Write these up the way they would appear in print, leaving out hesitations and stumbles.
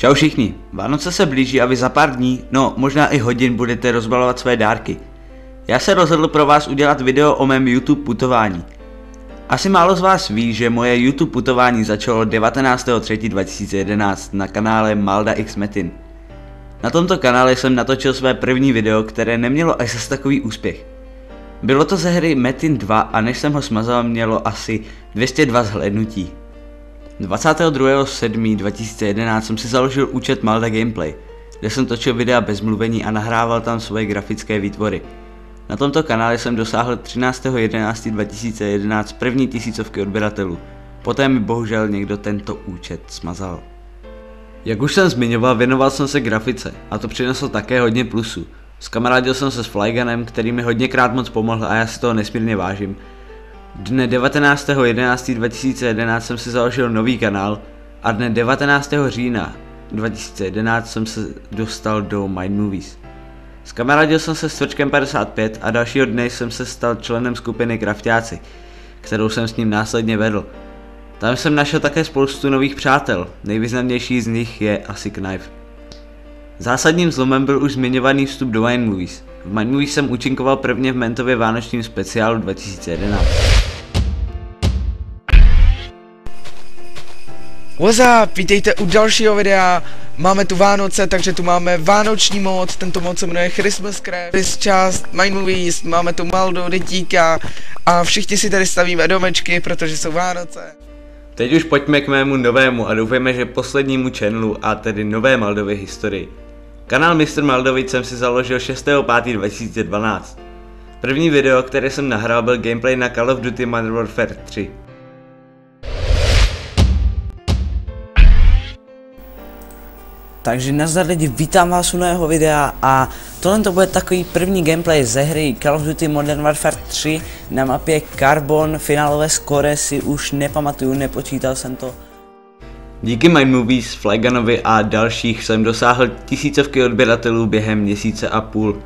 Čau všichni, Vánoce se blíží a vy za pár dní, no možná i hodin budete rozbalovat své dárky. Já se rozhodl pro vás udělat video o mém YouTube putování. Asi málo z vás ví, že moje YouTube putování začalo 19.3.2011 na kanále Malda X Metin. Na tomto kanále jsem natočil své první video, které nemělo až zas takový úspěch. Bylo to ze hry Metin 2 a než jsem ho smazal, mělo asi 202 zhlédnutí. 22.7.2011 jsem si založil účet Malda Gameplay, kde jsem točil videa bez mluvení a nahrával tam svoje grafické výtvory. Na tomto kanále jsem dosáhl 13.11.2011 první 1000 odběratelů, poté mi bohužel někdo tento účet smazal. Jak už jsem zmiňoval, věnoval jsem se grafice a to přineslo také hodně plusů. Skamarádil jsem se s Flyganem, který mi hodněkrát moc pomohl a já si toho nesmírně vážím. Dne 19.11.2011 jsem si založil nový kanál a dne 19. října 2011 jsem se dostal do Mind Movies. Skamarádil jsem se s Tvrčkem 55 a dalšího dne jsem se stal členem skupiny Krafťáci, kterou jsem s ním následně vedl. Tam jsem našel také spoustu nových přátel, nejvýznamnější z nich je asi Knife. Zásadním zlomem byl už zmiňovaný vstup do Mind Movies. V Mind Movies jsem účinkoval prvně v Mentově vánočním speciálu 2011. What's up, vítejte u dalšího videa. Máme tu Vánoce, takže tu máme vánoční mod, tento mod se jmenuje Christmas Craft, část Mind Movies, máme tu Maldu, Detíka a všichni si tady stavíme domečky, protože jsou Vánoce. Teď už pojďme k mému novému a doufejme, že poslednímu channelu, a tedy nové Maldově historii. Kanál Mr. Maldovic jsem si založil 6.5.2012. První video, které jsem nahrál, byl gameplay na Call of Duty Modern Warfare 3. Takže nazdar lidi, vítám vás u nového videa a tohle to bude takový první gameplay ze hry Call of Duty Modern Warfare 3 na mapě Carbon. Finálové skóre si už nepamatuju, nepočítal jsem to. Díky Mind Movies, Flyganovi a dalších jsem dosáhl 1000 odběratelů během měsíce a půl.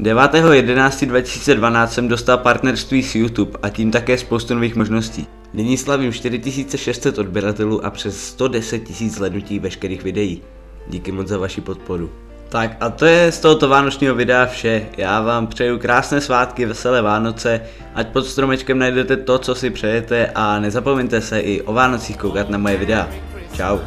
9.11.2012 jsem dostal partnerství s YouTube a tím také spoustu nových možností. Nyní slavím 4600 odběratelů a přes 110 000 zhlédnutí veškerých videí. Díky moc za vaši podporu. Tak a to je z tohoto vánočního videa vše. Já vám přeju krásné svátky, veselé Vánoce, ať pod stromečkem najdete to, co si přejete a nezapomeňte se i o Vánocích koukat na moje videa. Čau.